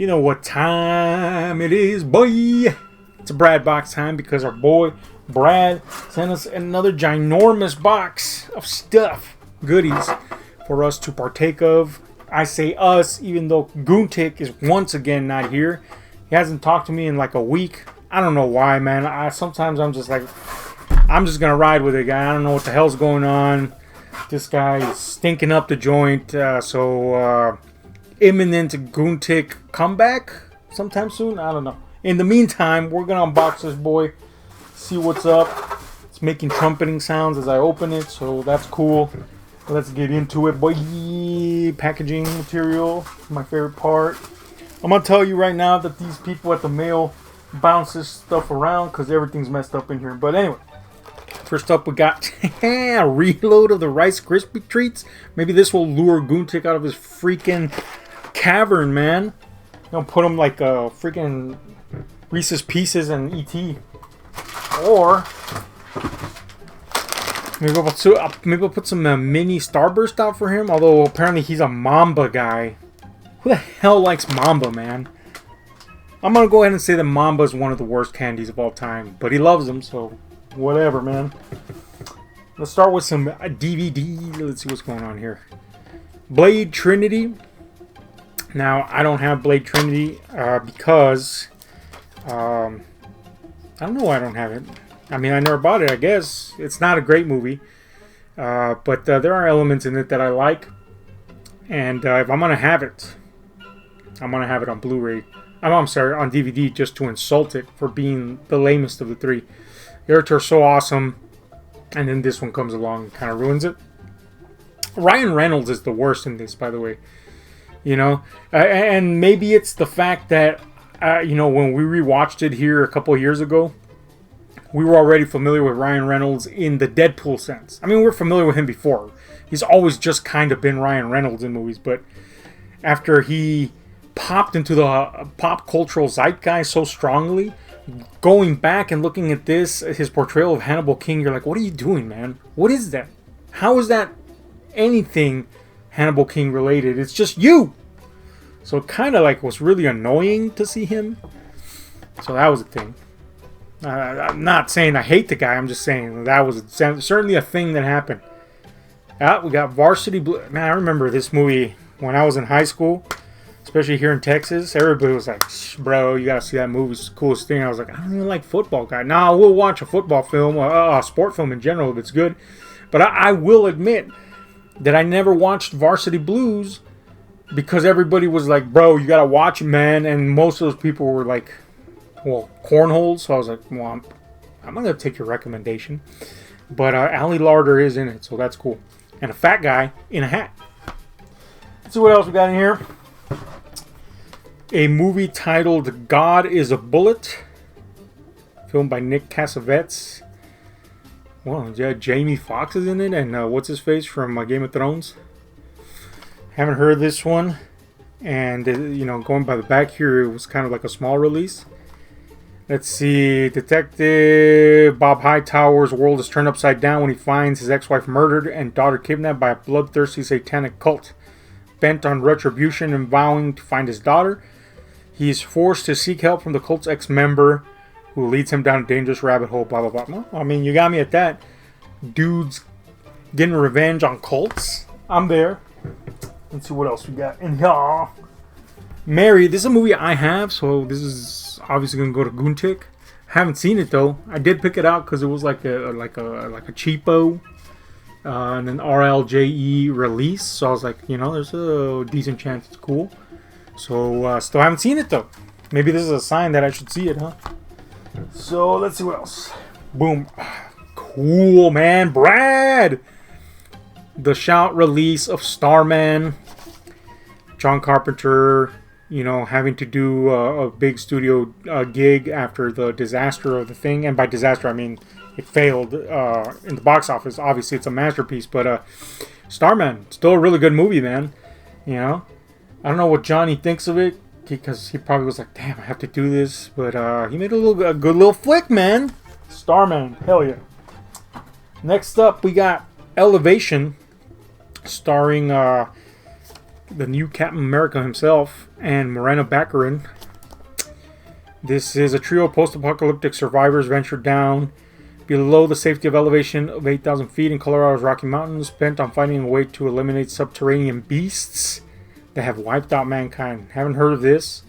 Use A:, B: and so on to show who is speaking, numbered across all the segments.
A: You know what time it is, boy. It's a Brad box time because our boy Brad sent us another ginormous box of stuff, goodies for us to partake of. I say us, even though GoonTick is once again not here. He hasn't talked to me in like a week. I don't know why, man. Sometimes I'm just like, I'm just gonna ride with it, guy. I don't know what the hell's going on. This guy is stinking up the joint. Imminent GoonTick comeback sometime soon. I don't know. In the meantime, we're gonna unbox this boy, see what's up. It's making trumpeting sounds as I open it, so that's cool. Let's get into it, boy. Packaging material, my favorite part. I'm gonna tell you right now that these people at the mail bounce this stuff around because everything's messed up in here. But anyway, first up we got a reload of the Rice Krispie treats. Maybe this will lure GoonTick out of his freaking cavern, man. Don't put him like a freaking Reese's Pieces and E.T. Or maybe I'll put some mini Starburst out for him. Although apparently he's a Mamba guy. Who the hell likes Mamba, man? I'm gonna go ahead and say that Mamba is one of the worst candies of all time, but he loves them, so whatever, man. Let's start with some DVD. Let's see what's going on here. Blade Trinity. Now, I don't have Blade Trinity because I don't know why I don't have it. I mean, I never bought it, I guess. It's not a great movie. But there are elements in it that I like. And if I'm going to have it, I'm going to have it on Blu-ray. I'm sorry, on DVD, just to insult it for being the lamest of the three. The other two are so awesome. And then this one comes along and kind of ruins it. Ryan Reynolds is the worst in this, by the way. You know, and maybe it's the fact that, you know, when we rewatched it here a couple of years ago, we were already familiar with Ryan Reynolds in the Deadpool sense. I mean, we were familiar with him before. He's always just kind of been Ryan Reynolds in movies, but after he popped into the pop cultural zeitgeist so strongly, going back and looking at this, his portrayal of Hannibal King, you're like, what are you doing, man? What is that? How is that anything Hannibal King related? It's just you. So it kind of like was really annoying to see him. So that was a thing. I'm not saying I hate the guy. I'm just saying that was certainly a thing that happened. We got Varsity Blue. Man, I remember this movie when I was in high school, especially here in Texas. Everybody was like, bro, you gotta see that movie. It's the coolest thing. I was like, I don't even like football, guy. Nah, we'll watch a football film, a sport film in general if it's good. But I will admit that I never watched Varsity Blues because everybody was like, bro, you gotta watch it, man. And most of those people were like, well, cornholes. So I was like, well, I'm gonna take your recommendation. But Ali Larder is in it, so that's cool. And a fat guy in a hat. Let's see what else we got in here. A movie titled God is a Bullet, filmed by Nick Cassavetes. Well, yeah, Jamie Foxx is in it, and what's his face from Game of Thrones. Haven't heard this one, and you know, going by the back here, it was kind of like a small release. Let's see, Detective Bob Hightower's world is turned upside down when he finds his ex-wife murdered and daughter kidnapped by a bloodthirsty satanic cult. Bent on retribution and vowing to find his daughter, he is forced to seek help from the cult's ex-member, who leads him down a dangerous rabbit hole, blah, blah, blah. Well, I mean, you got me at that. Dudes getting revenge on cults. I'm there. Let's see what else we got in here. Mary, this is a movie I have, so this is obviously going to go to GoonTick. Haven't seen it, though. I did pick it out because it was like a cheapo and an RLJE release. So I was like, you know, there's a decent chance it's cool. So still haven't seen it, though. Maybe this is a sign that I should see it, huh? So let's see what else. Boom. Cool, man. Brad! The Shout release of Starman. John Carpenter, you know, having to do a big studio gig after the disaster of The Thing. And by disaster, I mean it failed in the box office. Obviously, it's a masterpiece. But Starman, still a really good movie, man. You know? I don't know what Johnny thinks of it, because he probably was like, damn, I have to do this. But he made a good little flick, man. Starman, hell yeah. Next up, we got Elevation, starring the new Captain America himself, and Morena Baccarin. This is a trio of post-apocalyptic survivors ventured down below the safety of elevation of 8,000 feet in Colorado's Rocky Mountains, bent on finding a way to eliminate subterranean beasts that have wiped out mankind. Haven't heard of this,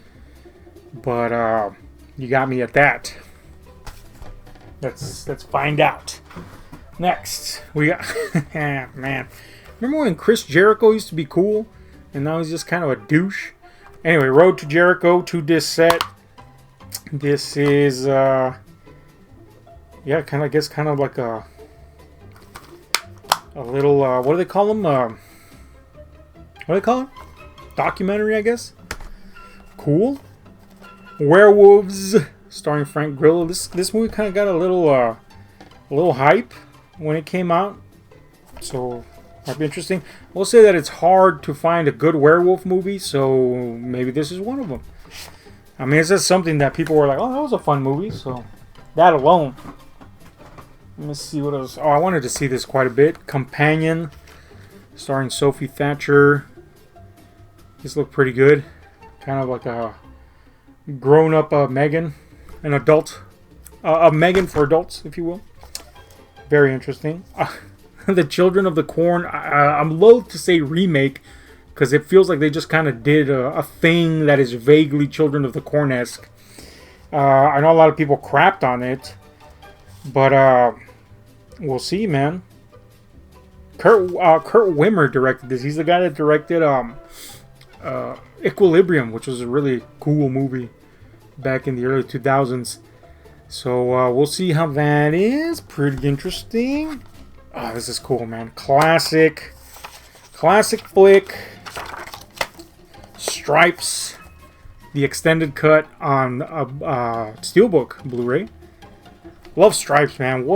A: but you got me at that. Let's find out. Next, we got man. Remember when Chris Jericho used to be cool, and now he's just kind of a douche? Anyway, Road to Jericho 2-disc set. This is yeah, kind of like a little what do they call them? What do they call it? Documentary, I guess. Cool. Werewolves, starring Frank Grillo. This movie kind of got a little hype when it came out, so might be interesting. We'll say that it's hard to find a good werewolf movie, so maybe this is one of them. I mean, it's just something that people were like, "Oh, that was a fun movie." So that alone. Let me see what else. Oh, I wanted to see this quite a bit. Companion, starring Sophie Thatcher. This looked pretty good. Kind of like a grown-up Megan, an adult, a Megan for adults, if you will. Very interesting. The Children of the Corn. I'm loath to say remake, because it feels like they just kind of did a thing that is vaguely Children of the Corn-esque. I know a lot of people crapped on it, but we'll see, man. Kurt Wimmer directed this. He's the guy that directed Equilibrium, which was a really cool movie back in the early 2000s. So we'll see how that is. Pretty interesting. Oh, this is cool, man. Classic flick. Stripes, the extended cut on Steelbook Blu-ray. Love Stripes, man.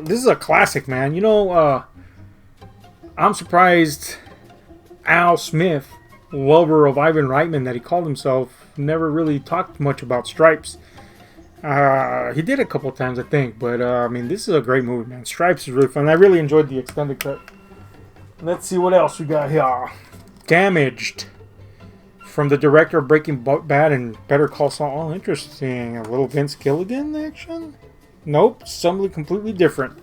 A: This is a classic, man. You know, I'm surprised Al Smith, lover of Ivan Reitman that he called himself, never really talked much about Stripes. He did a couple times, I think, but I mean, this is a great movie, man. Stripes is really fun. I really enjoyed the extended cut. Let's see what else we got here. Damaged, from the director of Breaking Bad and Better Call Saul. Oh, interesting. A little Vince Gilligan action? Nope, something completely different.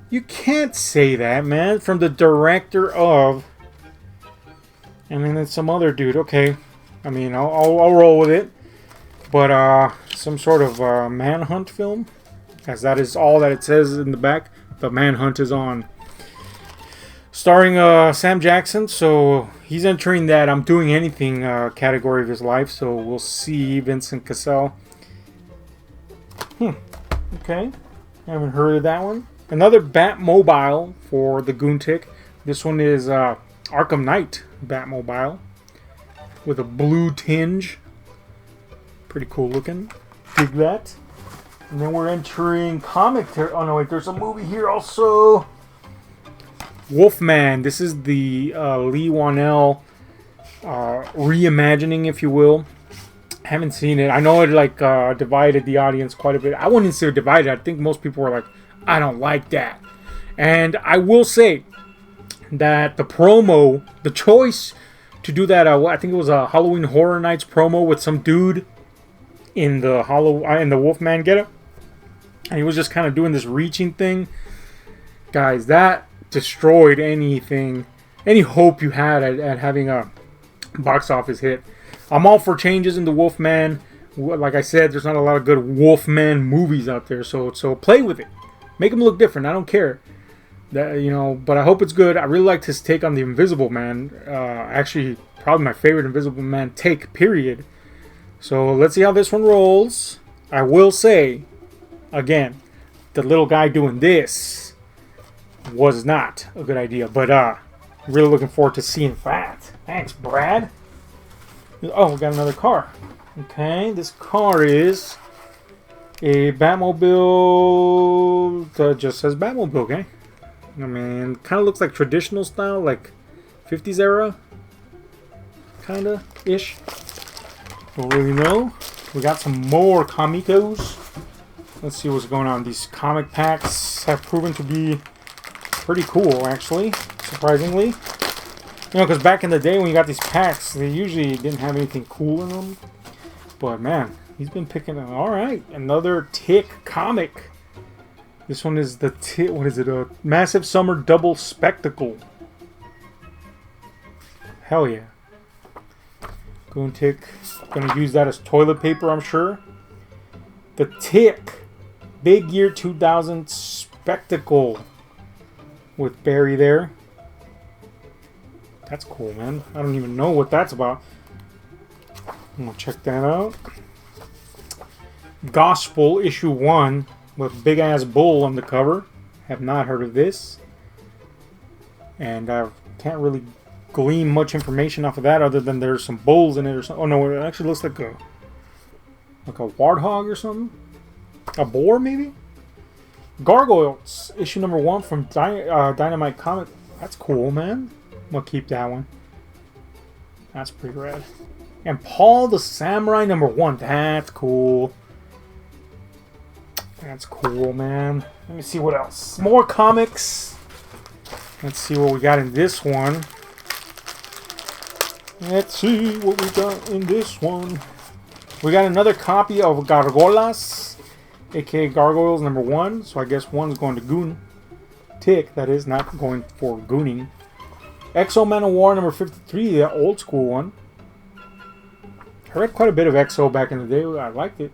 A: You can't say that, man. From the director of... And then it's some other dude. Okay. I mean, I'll roll with it. But, some sort of manhunt film. As that is all that it says in the back. The manhunt is on. Starring Sam Jackson, so he's entering that I'm doing anything category of his life, so we'll see. Vincent Cassell. Okay. Haven't heard of that one. Another Batmobile for the GoonTick. This one is Arkham Knight Batmobile with a blue tinge. Pretty cool looking. Dig that. And then we're entering comic territory. Oh no, wait, there's a movie here also. Wolfman. This is the Lee Whannell reimagining, if you will. Haven't seen it. I know it divided the audience quite a bit. I wouldn't say divided. I think most people were like, I don't like that. And I will say that the promo, the choice to do that, I think it was a Halloween Horror Nights promo with some dude in the Wolfman getup, and he was just kind of doing this reaching thing. Guys, that destroyed any hope you had at having a box office hit. I'm all for changes in the Wolfman. Like I said, there's not a lot of good Wolfman movies out there, so play with it. Make him look different. I don't care. But I hope it's good. I really liked his take on the Invisible Man. Actually, probably my favorite Invisible Man take, period. So let's see how this one rolls. I will say, again, the little guy doing this was not a good idea. But really looking forward to seeing that. Thanks, Brad. Oh, we got another car. Okay, this car is a Batmobile that just says Batmobile, okay? I mean, kind of looks like traditional style, like 50s era. Kind of ish. Don't really know. We got some more Comicos. Let's see what's going on. These comic packs have proven to be pretty cool, actually. Surprisingly. You know, because back in the day when you got these packs, they usually didn't have anything cool in them. But man, he's been picking up. All right, another Tick comic. This one is the Tick. What is it? A Massive Summer Double Spectacle. Hell yeah. GoonTick. Gonna use that as toilet paper, I'm sure. The Tick Big Year 2000 Spectacle with Barry there. That's cool, man. I don't even know what that's about. I'm gonna check that out. Gospel issue 1 with big ass bull on the cover. Have not heard of this, and I can't really glean much information off of that other than there's some bulls in it or something. Oh no, it actually looks like a warthog or something. A boar maybe. Gargoyles issue number 1 from Dynamite Comic. That's cool, man. I'm gonna keep that one. That's pretty rad. And Paul the Samurai number 1. That's cool. That's cool, man. Let me see what else. More comics. Let's see what we got in this one. Let's see what we got in this one. We got another copy of Gargolas, aka Gargoyles number 1. So I guess one's going to GoonTick. That is not going for Gooning. Exo Man of War number 53, the old school one. I read quite a bit of Exo back in the day. I liked it.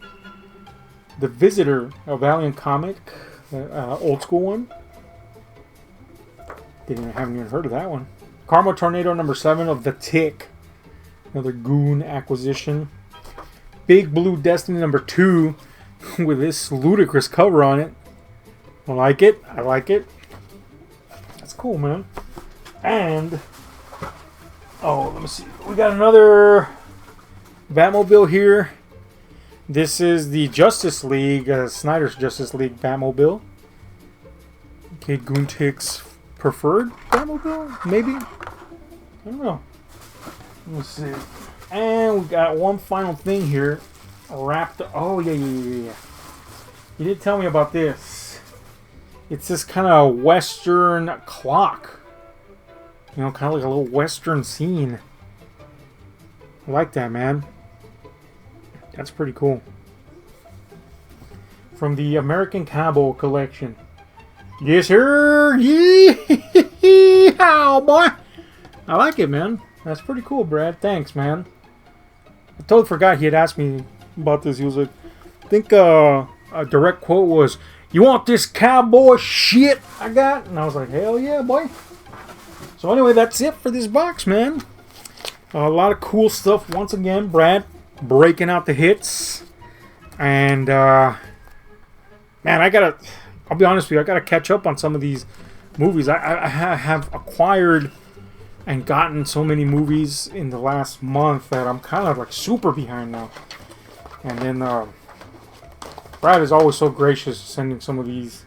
A: The Visitor, a Valiant comic, old school one. Haven't even heard of that one. Karma Tornado number 7 of the Tick, another Goon acquisition. Big Blue Destiny number 2 with this ludicrous cover on it. I like it. I like it. That's cool, man. And oh, let me see. We got another Batmobile here. This is the Justice League, Snyder's Justice League Batmobile. Okay, GoonTick's preferred Batmobile, maybe? I don't know. Let's see. And we got one final thing here. Wrapped. Oh, yeah. You did tell me about this. It's this kind of Western clock. You know, kind of like a little Western scene. I like that, man. That's pretty cool. From the American Cowboy collection. Yes, sir. Yeehaw, boy. I like it, man. That's pretty cool, Brad. Thanks, man. I totally forgot he had asked me about this. He was like, I think a direct quote was, "You want this cowboy shit I got?" And I was like, hell yeah, boy. So anyway, that's it for this box, man. A lot of cool stuff. Once again, Brad breaking out the hits. And, man, I'll be honest with you, I gotta catch up on some of these movies. I have acquired and gotten so many movies in the last month that I'm kind of like super behind now. And then, Brad is always so gracious sending some of these,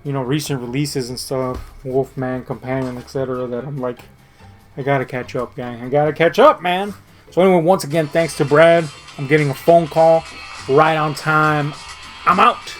A: you know, recent releases and stuff, Wolfman, Companion, etc., that I'm like, I gotta catch up, gang. I gotta catch up, man. So anyway, once again, thanks to Brad. I'm getting a phone call right on time. I'm out.